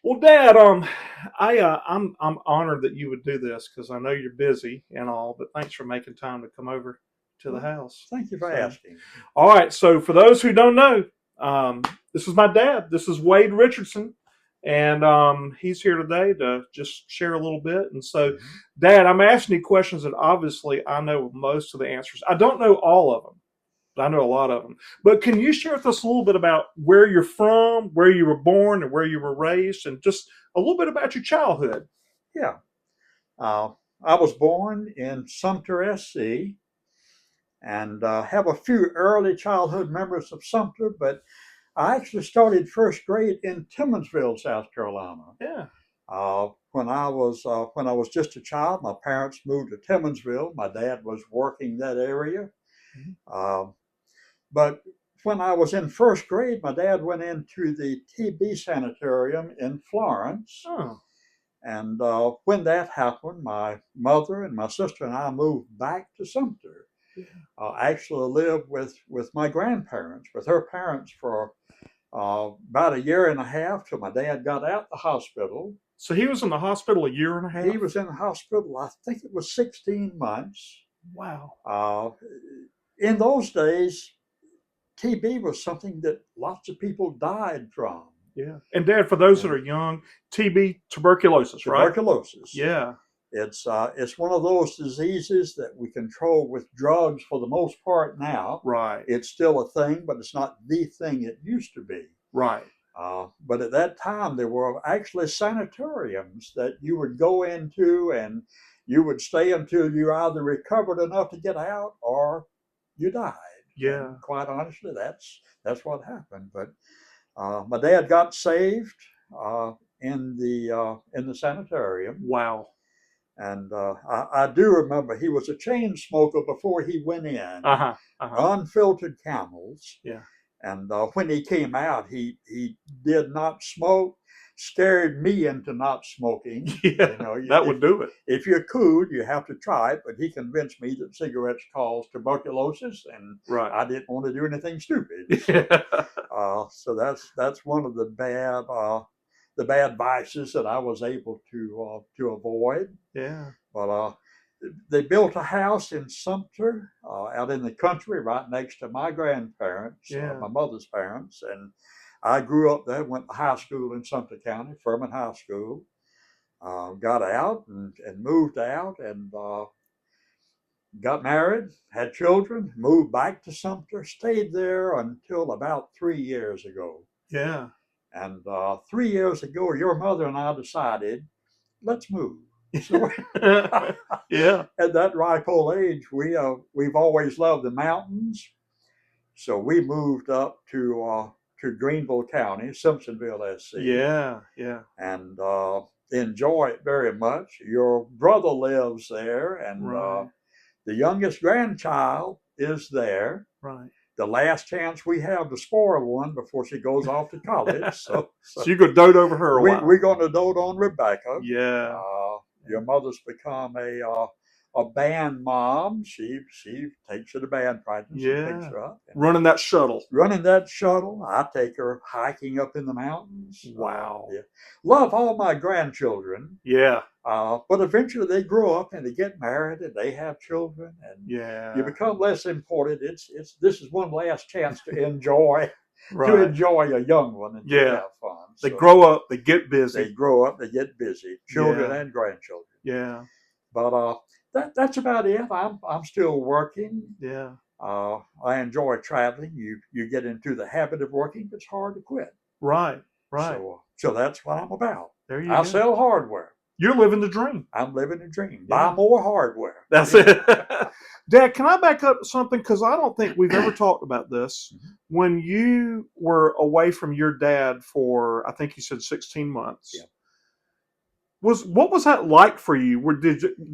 Well, Dad, I'm honored that you would do this because I know you're busy and all, but thanks for making time to come over to the Well, house. thank you for So, asking. all right. So, for those who don't know, this is my dad. This is Wade Richardson, and he's here today to just share a little bit. And so, Mhm. Dad, I'm asking you questions that obviously I know most of the answers. I don't know all of them. I know a lot of them. But can you share with us a little bit about where you're from, where you were born, and where you were raised, and just a little bit about your childhood? Yeah, uh, I was born in Sumter, SC, and have a few early childhood memories of Sumter, but I actually started first grade in Timmonsville, South Carolina. Yeah. When I was just a child, my parents moved to Timmonsville. My dad was working that area. Mhm. Uh, but when I was in first grade, my dad went into the TB sanitarium in Florence. Oh, And when that happened, my mother and my sister and I moved back to Sumter. yeah. I actually lived with my grandparents, with her parents for about a year and a half till my dad got out the hospital. So he was in the hospital a year and a He half? was in the hospital, I think it was 16 months. Wow. Uh, in those days, TB was something that lots of people died from. Yeah. And Dad, for those that And are young, TB, tuberculosis, right? tuberculosis. Yeah. It's one of those diseases that we control with drugs for the most part now. Right. It's still a thing, but it's not the thing it used to be. Right. But at that time, there were actually sanatoriums that you would go into, and you would stay until you either recovered enough to get out or you died. Yeah. And quite honestly, that's what happened. But my dad got saved uh, in the sanitarium. Wow. And I do remember he was a chain smoker before he went Uh in, huh. Uh huh. unfiltered camels. Yeah. And when he came out, he did not smoke, scared me into not smoking. Yeah. You know, That would do it. if you're cool, you have to try it. But he convinced me that cigarettes cause tuberculosis, and Right. I didn't want to do anything stupid. Yeah. So that's one of the bad vices that I was able to avoid. Yeah. But they built a house in Sumter, out in the country, right next to my grandparents, Yeah. my mother's parents, and I grew up there. Went to high school in Sumter County, Furman High School. Got out and moved out, and got married, had children, moved back to Sumter, stayed there until about 3 years ago. Yeah. And 3 years ago, your mother and I decided, let's move. So Yeah. at that ripe old age, we've always loved the mountains. So we moved up to Greenville County, Simpsonville, SC, Yeah. Yeah. and enjoy it very much. Your brother lives there, and Right. the youngest grandchild is there. Right. The last chance we have to spoil one before she goes off to college. So you could dote over her a while. we're going to dote on Rebecca. Yeah. Your mother's become a band mom. She takes her to band practice and picks Yeah. her up. Running that shuttle. Running that shuttle, I take her hiking up in the mountains. Wow. Yeah. Love all my grandchildren. Yeah. But eventually they grow up and they get married and they have children, and you Yeah. become less important. It's this is one last chance to enjoy to Right. enjoy a young one and to Yeah. have fun. They So grow up, they get they busy. grow up, they get busy, children Yeah. and grandchildren. Yeah. But that's about it. I'm still working. Yeah. I enjoy traveling. You get into the habit of working. It's hard to quit. Right. Right. So that's what I'm about. There you I go. sell hardware. You're living the dream. I'm living a dream. Yeah. Buy more hardware. That's it. Dad, can I back up something? Because I don't think we've ever talked about this. Mhm. When you were away from your dad for, I think you said 16 months, Yeah. What was that like for you?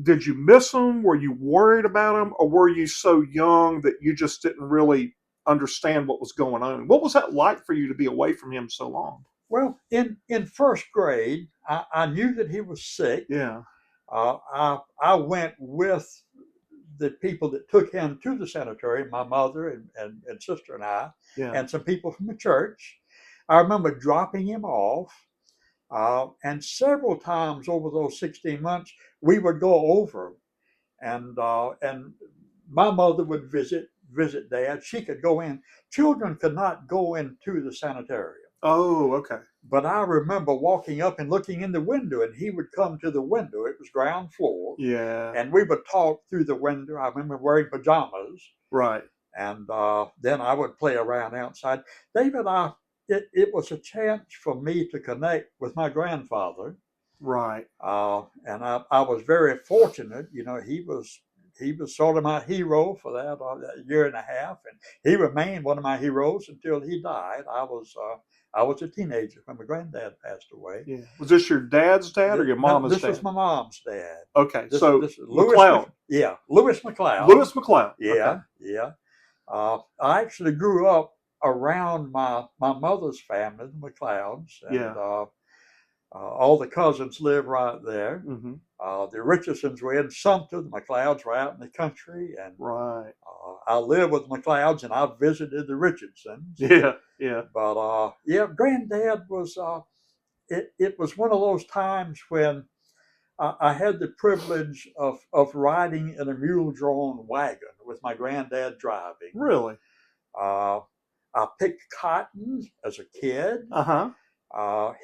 Did you miss him? Were you worried about him, or were you so young that you just didn't really understand what was going on? What was that like for you to be away from him so long? Well, in first grade, I knew that he was sick. Yeah, I went with the people that took him to the sanitarium, my mother and sister and I, yeah. and some people from the church. I remember dropping him off, and several times over those 16 months, we would go over, and my mother would visit Dad. She could go in. Children could not go into the sanitarium. Oh, okay. But I remember walking up and looking in the window, and he would come to the window. It was ground floor, Yeah, and we would talk through the window. I remember wearing pajamas, right, and then I would play around outside. David, it was a chance for me to connect with my grandfather, right. and I was very fortunate. You know, he was sort of my hero for that year and a half, and he remained one of my heroes until he died. I was a teenager when my granddad passed away. Yeah. Was this your dad's dad or your No, mama's this dad? was my mom's dad. Okay, This so this Louis McLeod. Yeah, Louis McLeod. Louis McLeod. Okay. Yeah, yeah. I actually grew up around my mother's family, the McLeods, and Yeah. all the cousins live right there. Mm-hmm. The Richardsons were in Sumter. The McLeods were out in the country, and Right. I live with the McLeods, and I visited the Richardsons. Yeah. Yeah. But yeah, Granddad was. It was one of those times when I had the privilege of riding in a mule-drawn wagon with my granddad driving. Really? Uh, I picked cotton as a kid. Uh-huh.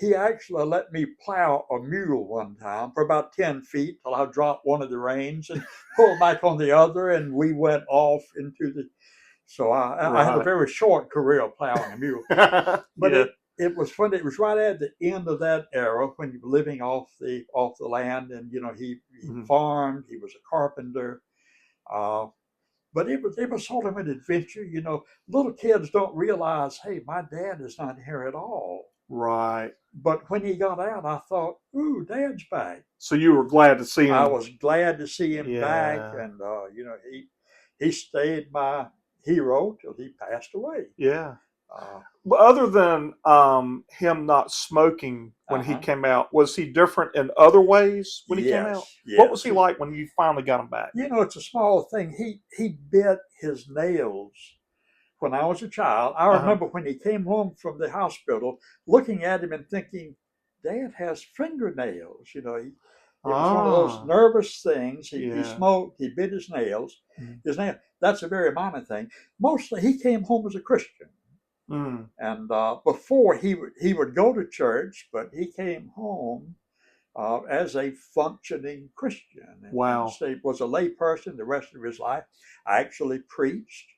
He actually let me plow a mule one time for about 10 feet till I dropped one of the reins and pulled back on the other, and we went off into the. So I had a Right. very short career of plowing a mule. But Yeah. it was funny. It was right at the end of that era when you were living off the land, and you know he Mhm. farmed. He was a carpenter. Uh, but it was sort of an adventure. You know, little kids don't realize, hey, my dad is not here at all. Right. But when he got out, I thought, ooh, Dad's back. So you were glad to see him. I was glad to see him back, Yeah. and you know he stayed my hero till he passed away. Yeah. Uh, But other than him not smoking when he Uh-huh. came out, was he different in other ways when he came out? Yes, What was he yes. like when you finally got him back? You know, it's a small thing. He bit his nails when I was a child. I Uh-huh. remember when he came home from the hospital, looking at him and thinking, Dad has fingernails. You know, it was one of those nervous things. He Yeah. smoked, he bit his nails. Mhm. His nail. That's a very minor thing. Mostly, he came home as a Christian. Mm. And before he would go to church, but he came home as a functioning Christian. Wow. And was a lay person the rest of his life. I actually preached.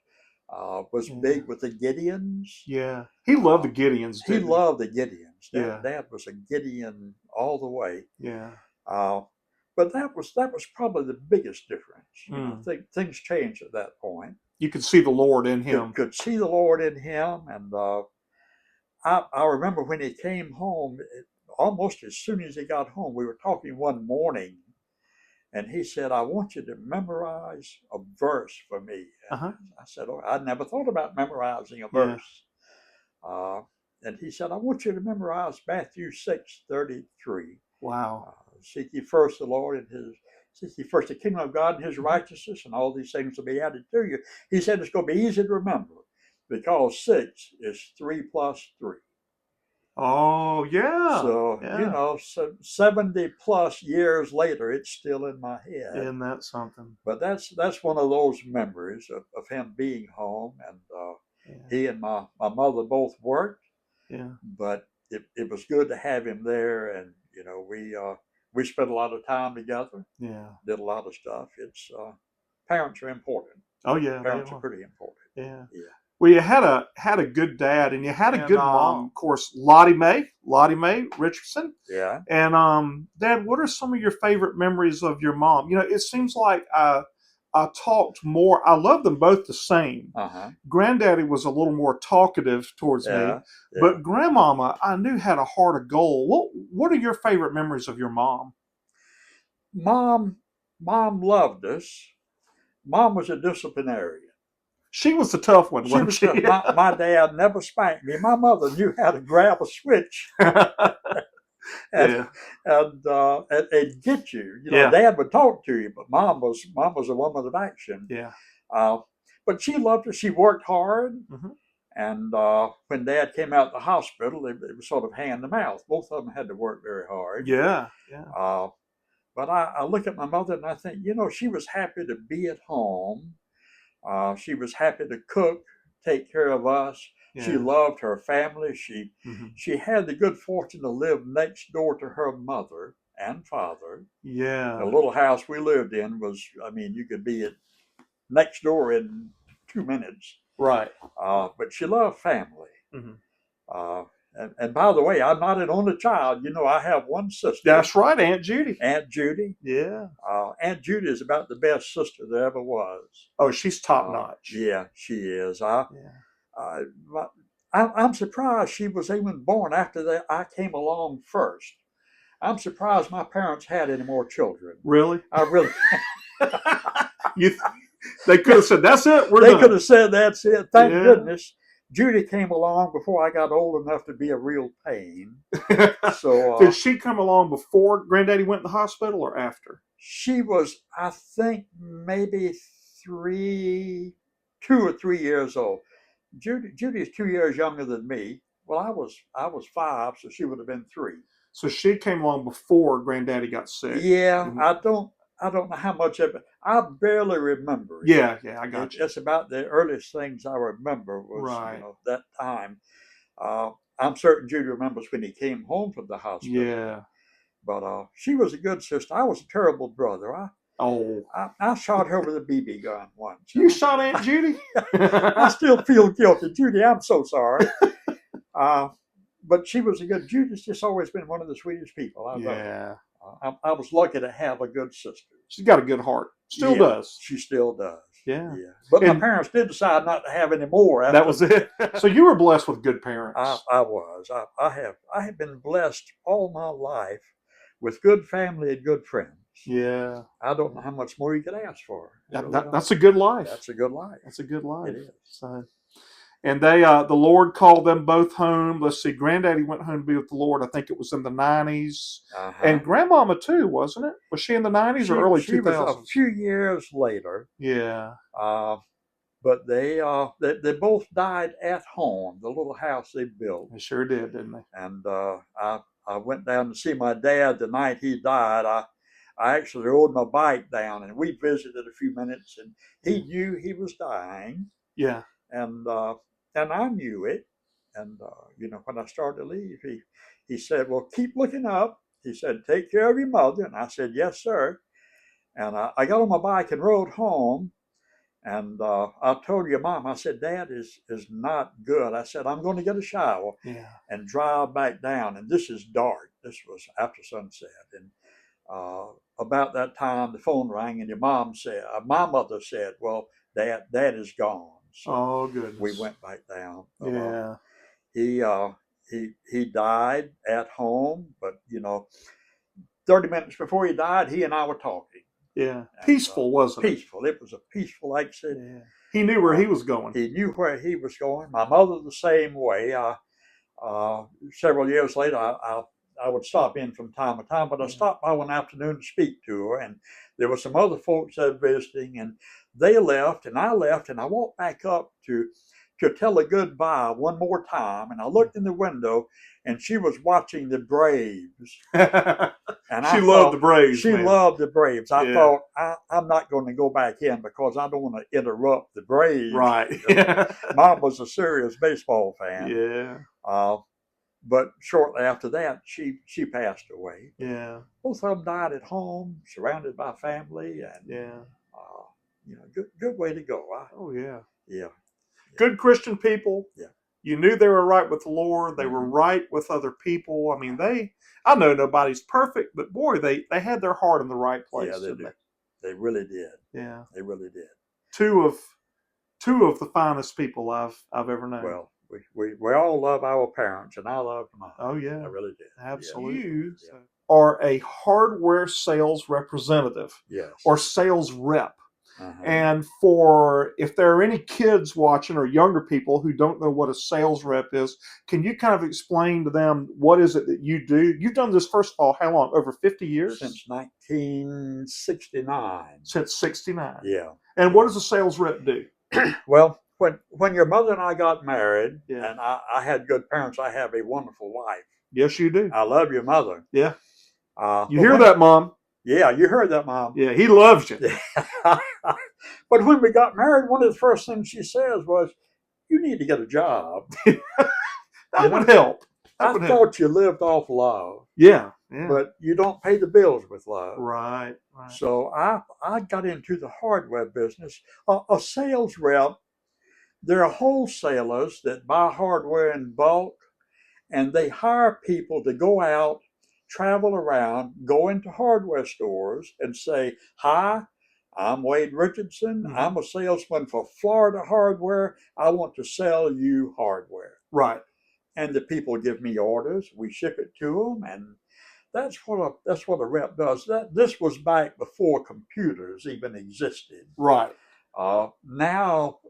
Was Yeah. big with the Gideons. Yeah. He loved the Gideons, He didn't he? loved the Gideons. Yeah. Dad was a Gideon all the way. Yeah. But that was probably the biggest difference. You know, things changed at that point. You could see the Lord in him. Could see the Lord in him, and I remember when he came home. Almost as soon as he got home, we were talking one morning, and he said, "I want you to memorize a verse for me." Uh-huh. I said, "Oh, I'd never thought about memorizing a Yeah. verse." And he said, "I want you to memorize Matthew 6:33. Wow. Seek ye first the Lord and seek ye first the kingdom of God and his righteousness, and all these things will be added to you." He said it's going to be easy to remember because 6 is 3 plus 3. Oh, yeah. So, Yeah. you know, 70 plus years later, it's still in my head. Isn't that something? But that's one of those memories of him being home. And he and my mother both worked. Yeah. But it was good to have him there. And, you know, we spent a lot of time together. Yeah. Did a lot of stuff. It's parents are important. Oh, yeah. Parents are pretty important. Yeah. Yeah. Well, you had a good dad, and you had a good mom, of course, Lottie Mae Richardson. Yeah. And Dad, what are some of your favorite memories of your mom? You know, it seems like I talked more. I love them both the same. Uh-huh. Granddaddy was a little more talkative towards me, Yeah. Yeah. but Grandmama, I knew had a heart of gold. What are your favorite memories of your mom? Mom loved us. Mom was a disciplinarian. She was the tough one, She wasn't was she? tough. My dad never spanked me. My mother knew how to grab a switch and Yeah, and get you. You know, yeah, Dad would talk to you, but Mom was a woman of action. yeah. Uh, but she loved us. She worked hard, Hmm. and when Dad came out of the hospital, it was sort of hand to mouth. Both of them had to work very hard. Yeah, yeah, Uh, but I look at my mother and I think, she was happy to be at home. She was happy to cook, take care of us. She yeah. loved her family. She Hmm. she had the good fortune to live next door to her mother and father. The Yeah, little house we lived in was, I mean, you could be at next door in 2 minutes. right. But she loved family. Hmm. Uh, and by the way, I'm not an only child. I have one sister, That's right, Aunt Judy. Aunt Judy. Yeah. Aunt Judy is about the best sister there ever was. Oh, she's top notch. Yeah, she is. Yeah. Uh, I'm surprised she was even born after that. I came along first. I'm surprised my parents had any more children. Really? I really. you, they could have said, "That's it. We're They done." could have said that's it. Thank Yeah. goodness. Judy came along before I got old enough to be a real pain. So Did she come along before Granddaddy went to the hospital or after? she was, I think, maybe 2 or 3 years old. Judy is 2 years younger than me. Well, I was 5, so she would have been 3. So she came along before Granddaddy got sick. Yeah, I don't know how much of it. I barely remember it. Yeah, yeah, I got you. It's about the earliest things I remember was Right. that time. Uh, I'm certain Judy remembers when he came home from the hospital. Yeah. But she was a good sister. I was a terrible brother. Oh, I shot her with a BB gun once. you shot Aunt Judy? I still feel guilty, Judy. I'm so sorry. But she was a good. Judy's just always been one of the sweetest people I know. Yeah. I was lucky to have a good sister. She's got a good heart. Still Yeah, does. She still does. Yeah. Yeah. But my And parents did decide not to have any more. that was it. So you were blessed with good parents. I was. I have been blessed all my life with good family and good friends. Yeah. I don't know how much more you could ask for. That's a good life. That's a good life. That's a good life. It is. So, and the Lord called them both home. Let's see, Granddaddy went home to be with the Lord. I think it was in the 90s. Uh-huh. And Grandmama too, wasn't it? Was she in the 90s or early 2000s? She was a few years later. Yeah. But they both died at home, the little house they built. They sure did, didn't they? And I went down to see my dad the night he died. I actually rode my bike down, and we visited a few minutes, and he knew he was dying. Yeah. And I knew it. And when I started to leave, he said, "Well, keep looking up." He said, "Take care of your mother." And I said, "Yes, sir." And I got on my bike and rode home. And I told your mom, I said, "Dad is not good." I said, "I'm going to get a shower and drive back down." And this is dark. This was after sunset. And about that time, the phone rang, and your mom said, my mother said, "Well, Dad is gone." So oh goodness. we went back down. Yeah. He died at home, but 30 minutes before he died, he and I were talking. Yeah. Peaceful, wasn't it? Peaceful. It was a peaceful exit. Yeah. He knew where he was going. He knew where he was going. My mother the same way. Several years later, I would stop in from time to time, but I stopped by one afternoon to speak to her, and there were some other folks that were visiting, and they left, and I left, and I walked back up to tell her goodbye one more time, and I looked in the window, and she was watching the Braves. And she loved the Braves. She loved the Braves. I thought, I'm not going to go back in because I don't want to interrupt the Braves. Right. Mom was a serious baseball fan. Yeah. But shortly after that, she passed away. Yeah. Both of them died at home, surrounded by family, and good way to go. Oh yeah. Yeah. Good Christian people. Yeah. You knew they were right with the Lord. They were right with other people. I mean, I know nobody's perfect, but boy, they had their heart in the right place. Yeah, they did. They really did. Yeah. They really did. Two of the finest people I've ever known. Well, we all love our parents, and I loved mine. Oh yeah, I really did. absolutely. You Yeah. are a hardware sales representative Yes. or sales rep. Uh-huh. And for if there are any kids watching or younger people who don't know what a sales rep is, can you kind of explain to them what is it that you do? You've done this, first of all, how long? Over 50 years? Since 1969. Since 69. Yeah. And what does a sales rep do? Well, when your mother and I got married, Yeah. and I had good parents, I have a wonderful wife. Yes, you do. I love your mother. Yeah. You but hear that, Mom? Yeah, you heard that, Mom. Yeah, he loves you. But when we got married, one of the first things she says was, "You need to get a job." That would help. I thought you lived off love. Yeah, yeah. But you don't pay the bills with love. Right, right. So I got into the hardware business. A sales rep, there are wholesalers that buy hardware in bulk, and they hire people to go out, travel around, go into hardware stores and say, "Hi, I'm Wade Richardson. Mhm. I'm a salesman for Florida Hardware. I want to sell you hardware." Right. And the people give me orders. We ship it to them, and that's what a rep does. This was back before computers even existed. Right. Now,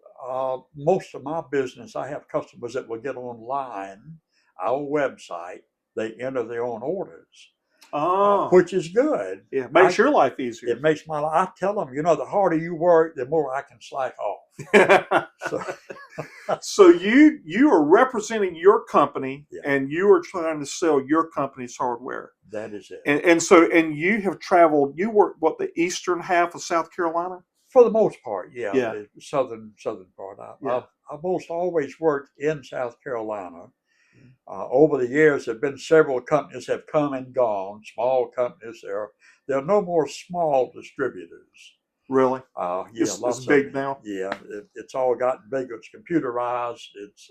most of my business, I have customers that will get online, our website. They enter their own orders, which is good. Yeah, it makes your life easier. It makes my life. I tell them, the harder you work, the more I can slack off. So you are representing your company, Yeah. and you are trying to sell your company's hardware. That is it. And you have traveled. You work the eastern half of South Carolina? For the most part, yeah. Yeah. The southern part. Yeah. I've most always worked in South Carolina. Over the years, there have been several companies have come and gone. Small companies. There are no more small distributors. Really? Yeah, it's big now. Yeah, it's all gotten bigger. It's computerized. It's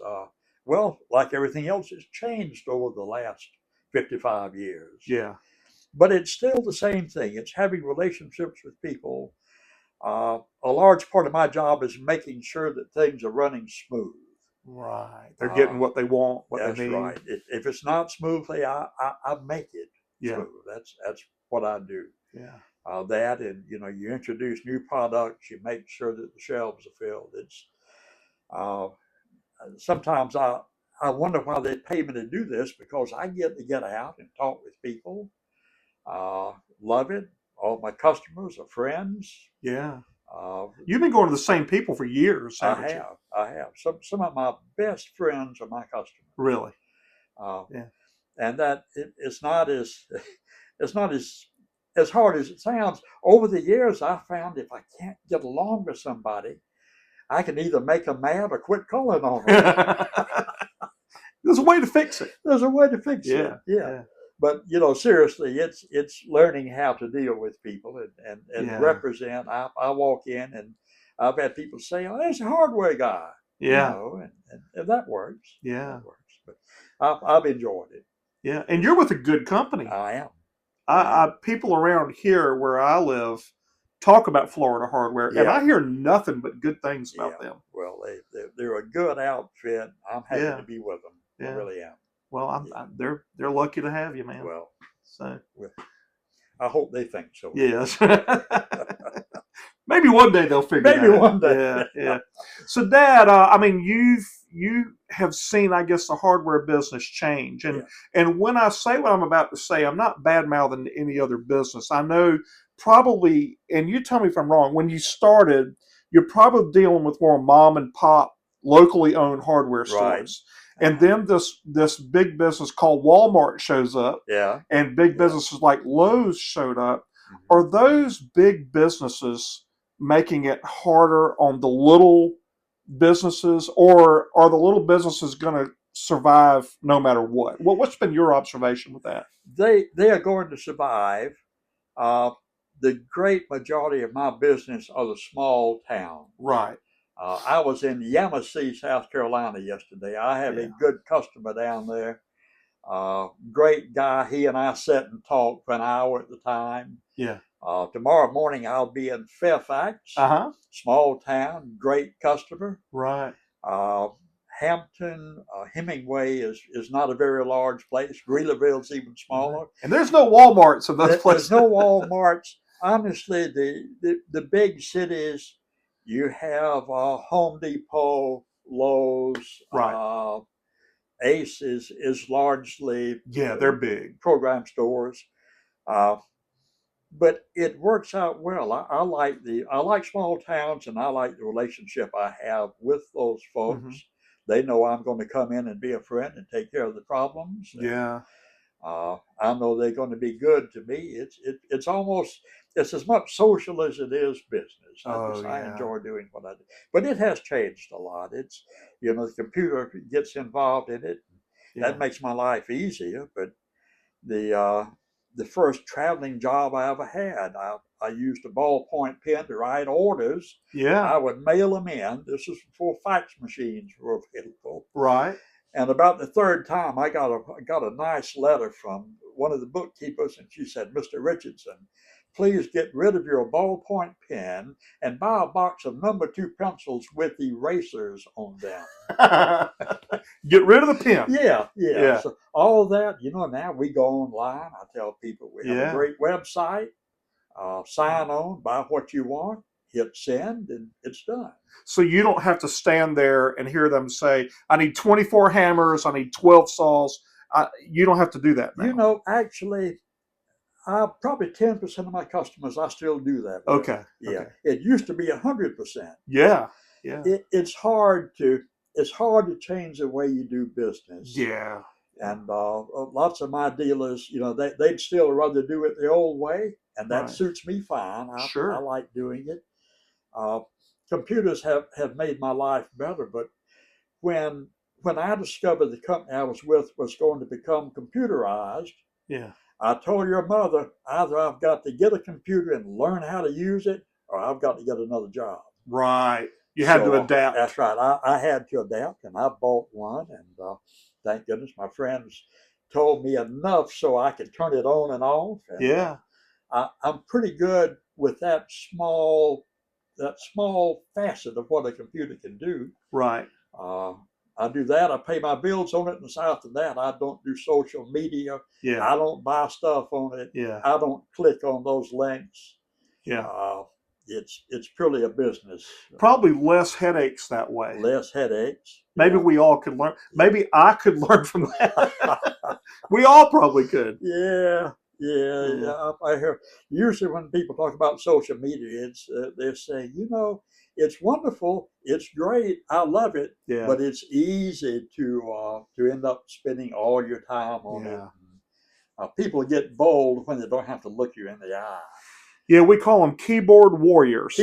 well, like everything else, it's changed over the last 55 years. Yeah. But it's still the same thing. It's having relationships with people. A large part of my job is making sure that things are running smooth. Right. They're getting what they want, what they need. That's right. If it's not smoothly, I make it smooth. That's what I do. Yeah. That, and you introduce new products, you make sure that the shelves are filled. It's sometimes I wonder why they pay me to do this, because I get to get out and talk with people. Love it. All my customers are friends. Yeah. You've been going to the same people for years, haven't you? I have. Some of my best friends are my customers. Really? Yeah. And that it's not as hard as it sounds. Over the years, I found if I can't get along with somebody, I can either make them mad or quit calling on them. There's a way to fix it. There's a way to fix it. Yeah. Yeah. But seriously, it's learning how to deal with people and represent. I walk in, and I've had people say, "Oh, there's a hardware guy." Yeah. And that works. Yeah. That works. But I've enjoyed it. Yeah. And you're with a good company. I am. People around here where I live talk about Florida Hardware, and I hear nothing but good things about them. Well, they're a good outfit. I'm happy to be with them. Yeah. I really am. Well, they're lucky to have you, man. Well, so I hope they think so. Yes. Maybe one day they'll figure it out. Maybe one day. Yeah. So, Dad, I mean, you have seen, I guess, the hardware business change, and when I say what I'm about to say, I'm not bad mouthing any other business. I know probably, and you tell me if I'm wrong. When you started, you're probably dealing with more mom and pop, locally owned hardware stores. And then this big business called Walmart shows up. Yeah. And big businesses like Lowe's showed up. Mm-hmm. Are those big businesses making it harder on the little businesses, or are the little businesses going to survive no matter what? What's been your observation with that? They are going to survive. The great majority of my business are the small towns. Right. I was in Yamasee, South Carolina yesterday. I have a good customer down there. Great guy. He and I sat and talked for an hour at the time. Yeah. Tomorrow morning I'll be in Fairfax, small town, great customer. Right. Hampton, Hemingway is not a very large place. Greeleyville's even smaller. And there's no Walmarts in those places. There's no Walmarts. Honestly, the big cities, you have Home Depot, Lowe's, right. Ace is largely they're big program stores. But it works out well. I like small towns, and I like the relationship I have with those folks. Mm-hmm. They know I'm going to come in and be a friend and take care of the problems. Yeah. I know they're going to be good to me. It's as much social as it is business. I enjoy doing what I do, but it has changed a lot. It's the computer gets involved in it. Yeah. That makes my life easier. But the first traveling job I ever had, I used a ballpoint pen to write orders. Yeah. I would mail them in. This was before fax machines were available. Right. And about the third time, I got a nice letter from one of the bookkeepers, and she said, "Mr. Richardson, please get rid of your ballpoint pen and buy a box of number 2 pencils with erasers on them." Get rid of the pen. Yeah. So all that, now we go online. I tell people we have a great website. Sign on, buy what you want, hit send, and it's done. So you don't have to stand there and hear them say, "I need 24 hammers, I need 12 saws." You don't have to do that now. Actually, probably 10% of my customers, I still do that with. Okay. Yeah. Okay. It used to be 100%. Yeah. It's hard to change the way you do business. Yeah. And lots of my dealers, they'd still rather do it the old way, and that suits me fine. I like doing it. Computers have made my life better, but when I discovered the company I was with was going to become computerized, I told your mother, either I've got to get a computer and learn how to use it, or I've got to get another job. Right. You had to adapt. That's right. I had to adapt, and I bought one, and thank goodness my friends told me enough so I could turn it on and off. And I'm pretty good with that small facet of what a computer can do. Right. I do that. I pay my bills on it, and aside from that, I don't do social media. Yeah. I don't buy stuff on it. Yeah. I don't click on those links. Yeah. It's purely a business. Probably less headaches that way. Less headaches. Maybe we all could learn. Maybe I could learn from that. We all probably could. Yeah. I hear usually when people talk about social media, they say, it's wonderful, it's great, I love it, but it's easy to end up spending all your time on it. People get bold when they don't have to look you in the eye. Yeah, we call them keyboard warriors.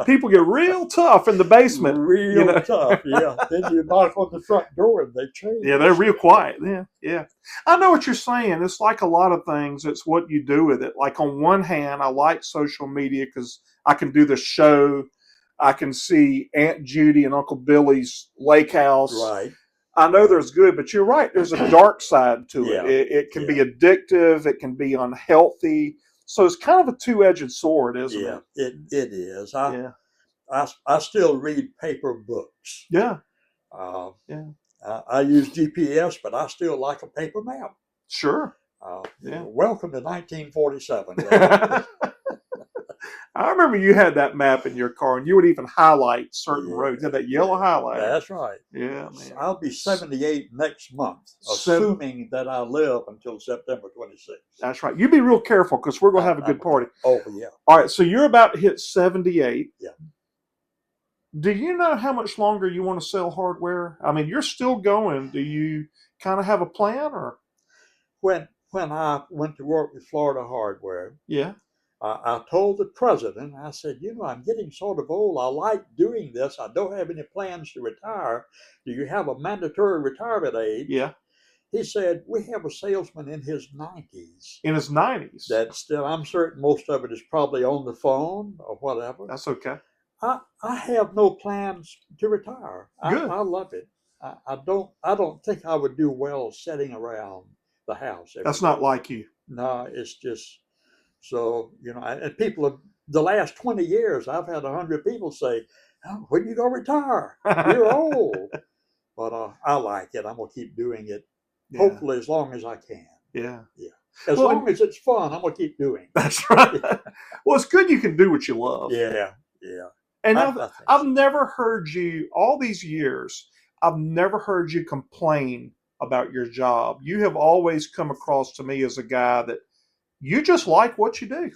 People get real tough in the basement. Real tough, yeah. Then you knock on the front door and they change. Yeah, they're real quiet. Yeah. I know what you're saying. It's like a lot of things. It's what you do with it. Like on one hand, I like social media because I can do the show. I can see Aunt Judy and Uncle Billy's lake house. Right. I know there's good, but you're right. There's a dark side to it. It can be addictive. It can be unhealthy. So it's kind of a two-edged sword, isn't it? Yeah, it is. I still read paper books. Yeah. I use GPS, but I still like a paper map. Sure. Welcome to 1947. I remember you had that map in your car, and you would even highlight certain roads. You had that yellow highlight. That's right. Yeah, man. I'll be 78 next month, assuming that I live until September 26th. That's right. You be real careful because we're going to have a good party. Oh, yeah. All right, so you're about to hit 78. Yeah. Do you know how much longer you want to sell hardware? I mean, you're still going. Do you kind of have a plan? Or When I went to work with Florida Hardware, I told the president, I said, I'm getting sort of old. I like doing this. I don't have any plans to retire. Do you have a mandatory retirement age? Yeah. He said, we have a salesman in his 90s. In his 90s? That still, I'm certain most of it is probably on the phone or whatever. That's okay. I have no plans to retire. Good. I love it. I don't think I would do well sitting around the house every That's day. not like you. No, it's just so and people have the last 20 years. I've had 100 people say, oh, "When you gonna retire? You're old." But I like it. I'm gonna keep doing it. Yeah. Hopefully, as long as I can. Yeah. Yeah. As Well, long as it's fun, I'm gonna keep doing it. that's right. Well, it's good you can do what you love. Yeah. Yeah. And I think I've so. never heard you all these years. I've never heard you complain about your job. You have always come across to me as a guy that you just like what you do.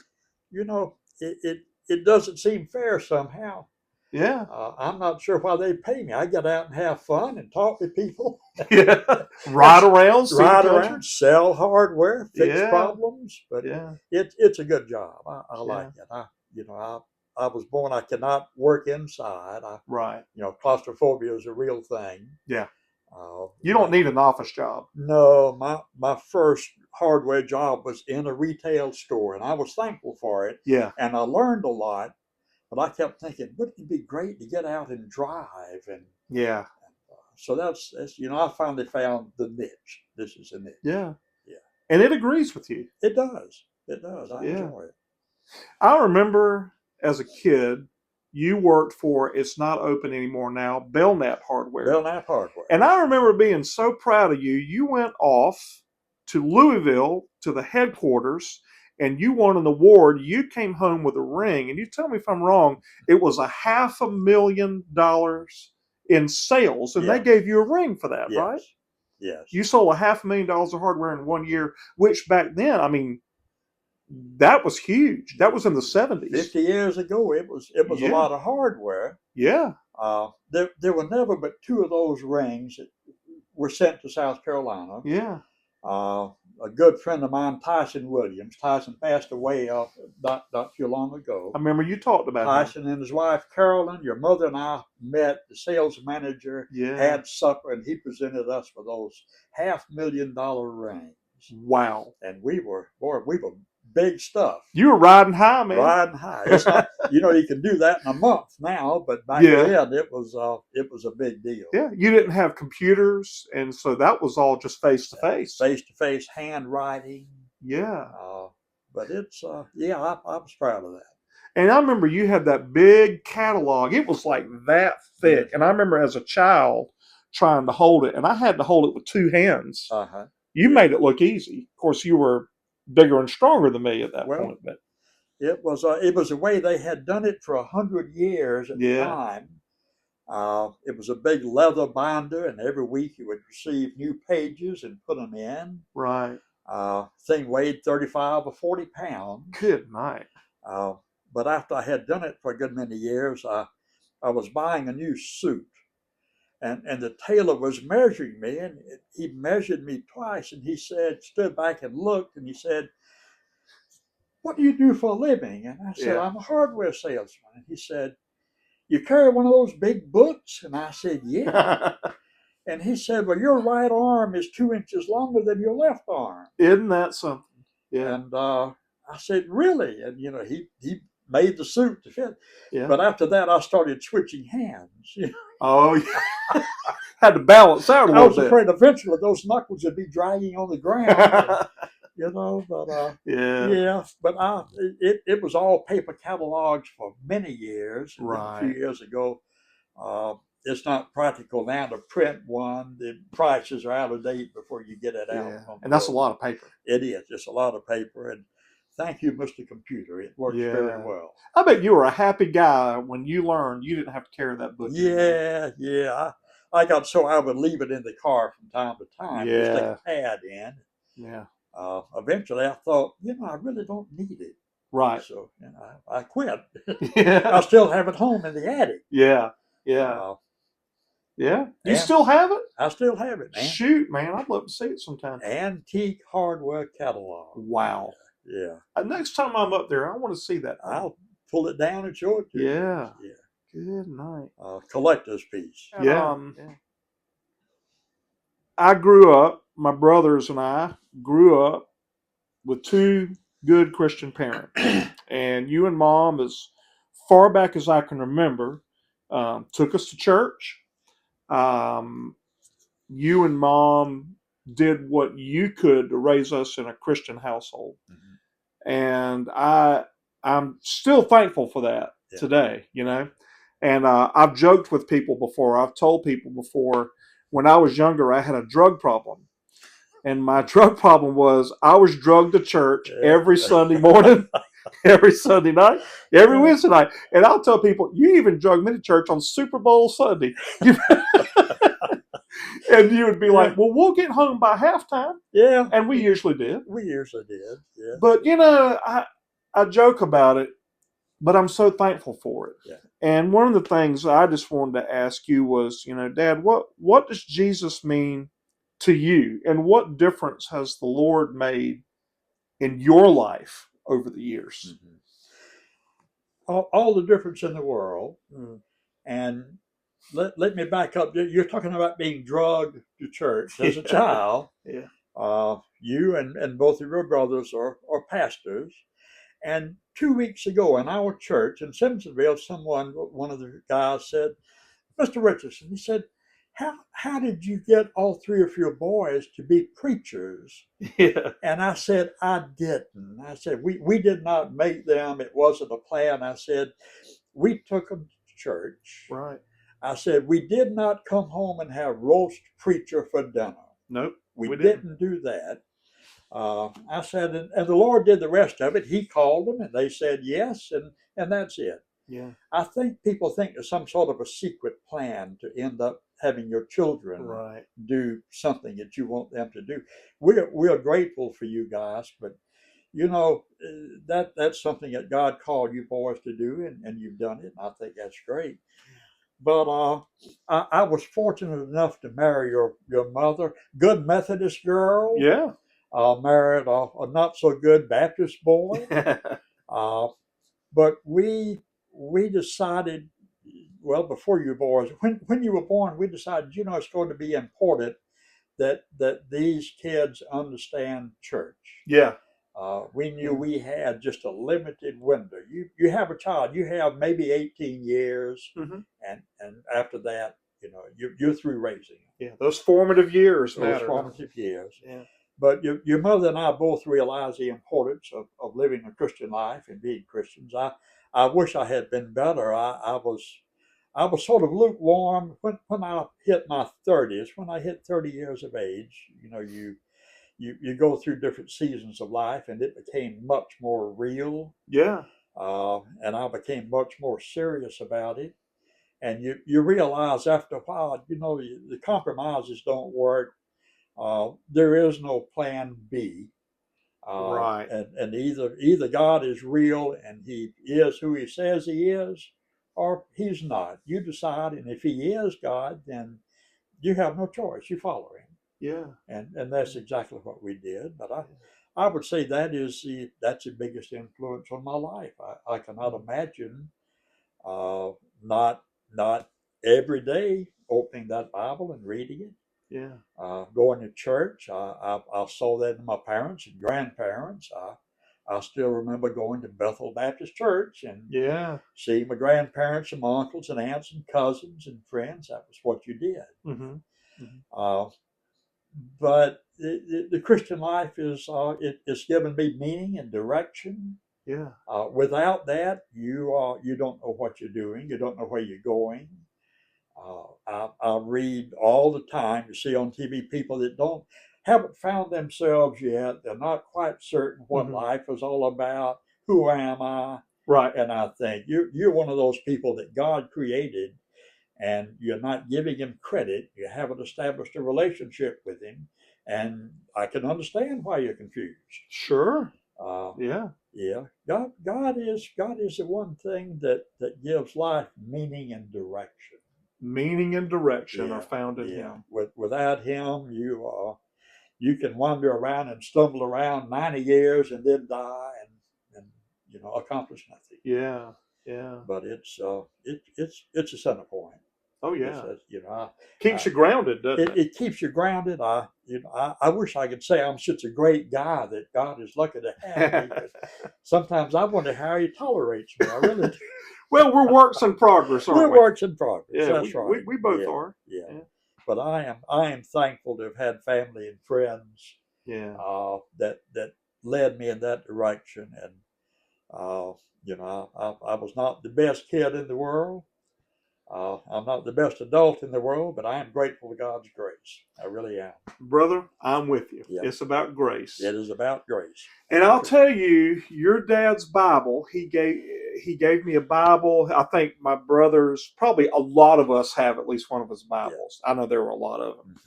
It doesn't seem fair somehow. Yeah. I'm not sure why they pay me. I get out and have fun and talk to people, Yeah. and Ride around, see the ride country. around, sell hardware, fix Yeah. problems. But Yeah. it's a good job. I like Yeah. it. I was born. I cannot work inside. Right. Claustrophobia is a real thing. Yeah. Uh, You don't need an office job. no, my first hardware job was in a retail store, and I was thankful for it. Yeah. And I learned a lot. But I kept thinking, wouldn't it be great to get out and drive? And Yeah. so that's I finally found the niche. This is a niche. Yeah. Yeah. And it agrees with you. It does. It does. I Yeah. enjoy it. I remember as a kid, you worked for, it's not open anymore now, Belknap Hardware. Belknap Hardware. And I remember being so proud of you. You went off to Louisville to the headquarters and you won an award. You came home with a ring. And you tell me if I'm wrong, it was $500,000 in sales. And they Yes. gave you a ring for that, Yes. right? Yes. You sold $500,000 of hardware in 1 year, which back then, I mean, that was huge. That was in the 70s. 50 years ago, it was Yeah. a lot of hardware. Yeah. There were never but 2 of those rings that were sent to South Carolina. Yeah. A good friend of mine, Tyson Williams. Tyson passed away not too long ago. I remember you talked about Tyson and his wife Carolyn. Your mother and I met. The sales manager Yeah. had supper, and he presented us with those $500,000 rings. Wow. And we were big stuff. You were riding high, man. Riding high. It's not, you can do that in a month now, but back Yeah. then it was a big deal. Yeah, you didn't have computers, and so that was all just face to face. Face to face handwriting. Yeah. But it's I was proud of that. And I remember you had that big catalog. It was like that thick. And I remember as a child trying to hold it, and I had to hold it with 2 hands. Uh-huh. You made it look easy. Of course, you were bigger and stronger than me at that point. But it was a way they had done it for 100 years at the time. It was a big leather binder, and every week you would receive new pages and put them in. Right. Thing weighed 35 or 40 pounds. Good night. But after I had done it for a good many years, I was buying a new suit. And the tailor was measuring me, and he measured me twice, and he stood back and looked, and he said, "What do you do for a living?" And I said, "I'm a hardware salesman." And he said, "You carry one of those big books?" And I said, "Yeah." And he said, "Well, your right arm is 2 inches longer than your left arm." Isn't that something? Yeah. And I said, "Really?" And he made the suit to fit. Yeah. But after that, I started switching hands. Oh, yeah. Had to balance out a little bit. I was afraid eventually those knuckles would be dragging on the ground. But yeah. But it was all paper catalogs for many years. Right. A few years ago, it's not practical now to print one. The prices are out of date before you get it out. Yeah. And that's a lot of paper. It is. It's a lot of paper. And thank you, Mr. Computer. It works very well. I bet you were a happy guy when you learned you didn't have to carry that book. Yeah. I got so I would leave it in the car from time to time. Yeah. Just stick a pad in. Yeah. Eventually, I thought, I really don't need it. Right. So I quit. Yeah. I still have it home in the attic. Yeah. You still have it? I still have it, man. Shoot, man. I'd love to see it sometime. Antique hardware catalog. Wow. Yeah. Next time I'm up there, I want to see that. I'll pull it down and show it to you. Yeah. Good night. Collector's piece. Yeah. I grew up, my brothers and I grew up with 2 good Christian parents. And you and Mom, as far back as I can remember, took us to church. you and Mom did what you could to raise us in a Christian household, and I'm still thankful for that today. And I've joked with people before. I've told people before, when I was younger, I had a drug problem. And my drug problem was I was drugged to church every Sunday morning, every Sunday night, every Wednesday night. And I'll tell people, you even drugged me to church on Super Bowl Sunday. And you would be like, well, we'll get home by halftime. Yeah. And we usually did. We usually did. Yeah. But, I joke about it, but I'm so thankful for it. Yeah. And one of the things I just wanted to ask you was, Dad, what does Jesus mean to you? And what difference has the Lord made in your life over the years? All the difference in the world. And let me back up. You're talking about being drugged to church as a child. Yeah. You and both of your brothers are pastors. And 2 weeks ago in our church in Simpsonville, one of the guys said, Mr. Richardson, he said, how did you get all three of your boys to be preachers? Yeah. And I said, I didn't. I said, we did not make them. It wasn't a plan. I said, we took them to church. Right. I said, we did not come home and have roast preacher for dinner. Nope. We didn't do that. I said, and the Lord did the rest of it. He called them and they said yes, and that's it. Yeah. I think people think there's some sort of a secret plan to end up having your children do something that you want them to do. We're grateful for you guys, but that's something that God called you boys to do, and you've done it, and I think that's great. But I was fortunate enough to marry your mother, good Methodist girl. Yeah. Married a not so good Baptist boy. But we decided, well, before you boys, when you were born, we decided, it's going to be important that these kids understand church. Yeah. We knew we had just a limited window. You have a child, you have maybe 18 years, and after that, you're through raising them. Yeah, those formative years Those matter. formative years. Yeah. But your mother and I both realize the importance of living a Christian life and being Christians. I wish I had been better. I was sort of lukewarm when I hit my 30s. When I hit 30 years of age, you go through different seasons of life, and it became much more real. Yeah. And I became much more serious about it. And you realize after a while, the compromises don't work. There is no plan B. Right. And either God is real and he is who he says he is, or he's not. You decide, and if he is God, then you have no choice. You follow him. Yeah. And that's exactly what we did. But I would say that's the biggest influence on my life. I cannot imagine not every day opening that Bible and reading it. Yeah. Going to church. I saw that in my parents and grandparents. I still remember going to Bethel Baptist Church and seeing my grandparents and my uncles and aunts and cousins and friends. That was what you did. But the Christian life it's given me meaning and direction. Yeah. Without that, you don't know what you're doing. You don't know where you're going. I read all the time. You see on TV people that haven't found themselves yet. They're not quite certain what life is all about. Who am I? Right. And I think you're one of those people that God created, and you're not giving him credit. You haven't established a relationship with him, and I can understand why you're confused. Sure. Yeah. God is the one thing that gives life meaning and direction. Meaning and direction are found in him. Without him, you can wander around and stumble around 90 years and then die and accomplish nothing. Yeah. Yeah. But it's a center point. Oh yeah. Keeps you grounded, doesn't it? It keeps you grounded. I wish I could say I'm such a great guy that God is lucky to have me. Sometimes I wonder how he tolerates me. I really do. Well, we're works in progress, aren't we? We're works in progress. Yeah, That's right. We both are. Yeah. but I am thankful to have had family and friends Yeah. that led me in that direction. And I was not the best kid in the world. I'm not the best adult in the world, but I am grateful to God's grace. I really am. Brother, I'm with you. Yeah. It's about grace. It is about grace. And I'll tell you, your dad's Bible, he gave me a Bible. I think my brothers, probably a lot of us have at least one of his Bibles. Yeah. I know there were a lot of them. Mm-hmm.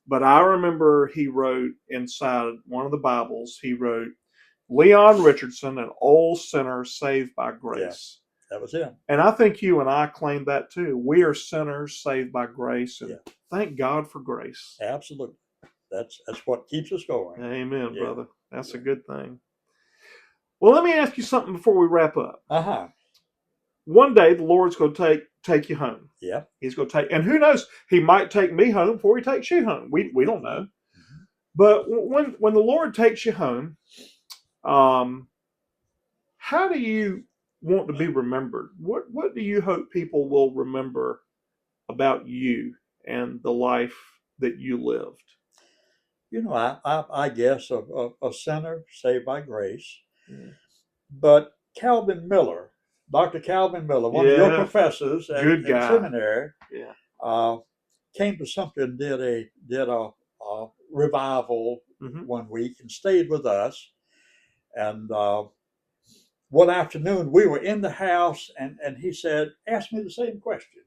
But I remember he wrote inside one of the Bibles, he wrote, Leon Richardson, an old sinner saved by grace. Yeah, that was him. And I think you and I claim that too. We are sinners saved by grace. And thank God for grace. Absolutely. That's what keeps us going. Amen, brother. That's a good thing. Well, let me ask you something before we wrap up. Uh-huh. One day the Lord's going to take you home. Yeah. He's going to take, and who knows, he might take me home before he takes you home. We don't know. Mm-hmm. But when the Lord takes you home, how do you want to be remembered? What do you hope people will remember about you and the life that you lived? I guess a sinner saved by grace. Mm. But Calvin Miller, Dr. Calvin Miller, one of your professors at seminary, came to something, did a revival one week and stayed with us. And one afternoon we were in the house, and he said, ask me the same question.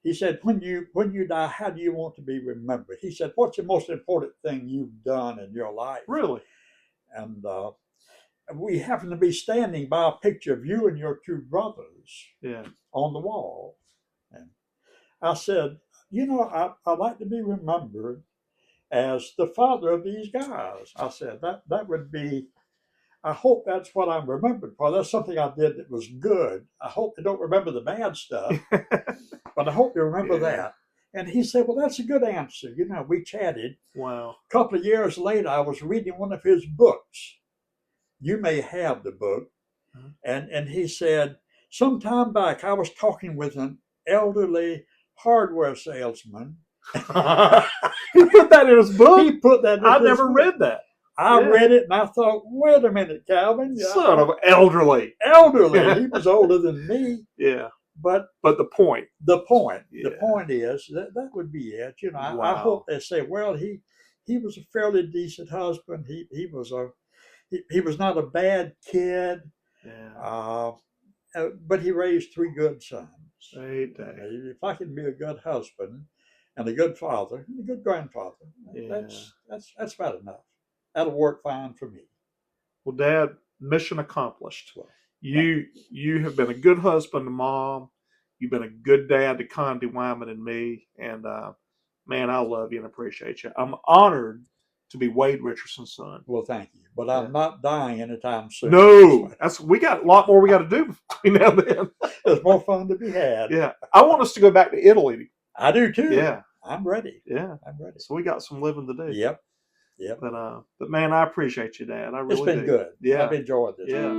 He said, when you die, how do you want to be remembered? He said, what's the most important thing you've done in your life? Really? And we happened to be standing by a picture of you and your two brothers on the wall. And I said, I'd like to be remembered as the father of these guys. I said, that would be, I hope that's what I'm remembered for. That's something I did that was good. I hope they don't remember the bad stuff, but I hope they remember that. And he said, well, that's a good answer. We chatted. Wow. A couple of years later, I was reading one of his books. You may have the book. Mm-hmm. And he said, some time back, I was talking with an elderly hardware salesman. He put that in his book? He put that in his book. I never read that. I read it and I thought, wait a minute, Calvin. Son of elderly. Elderly. He was older than me. Yeah. But the point. The point is that would be it. Wow. I hope they say, well, he was a fairly decent husband. He was not a bad kid. Yeah. But he raised three good sons. If I can be a good husband and a good father and a good grandfather, that's about enough. That'll work fine for me. Well, Dad, mission accomplished. You have been a good husband to Mom. You've been a good dad to Condi Wyman and me. And man, I love you and appreciate you. I'm honored to be Wade Richardson's son. Well, thank you. But I'm not dying anytime soon. No, we got a lot more we got to do between now and then. There's more fun to be had. Yeah, I want us to go back to Italy. I do too. Yeah, I'm ready. Yeah, I'm ready. So we got some living to do. Yep. But man, I appreciate you, Dad. I really do. It's been good. Yeah, I've enjoyed this. Yeah.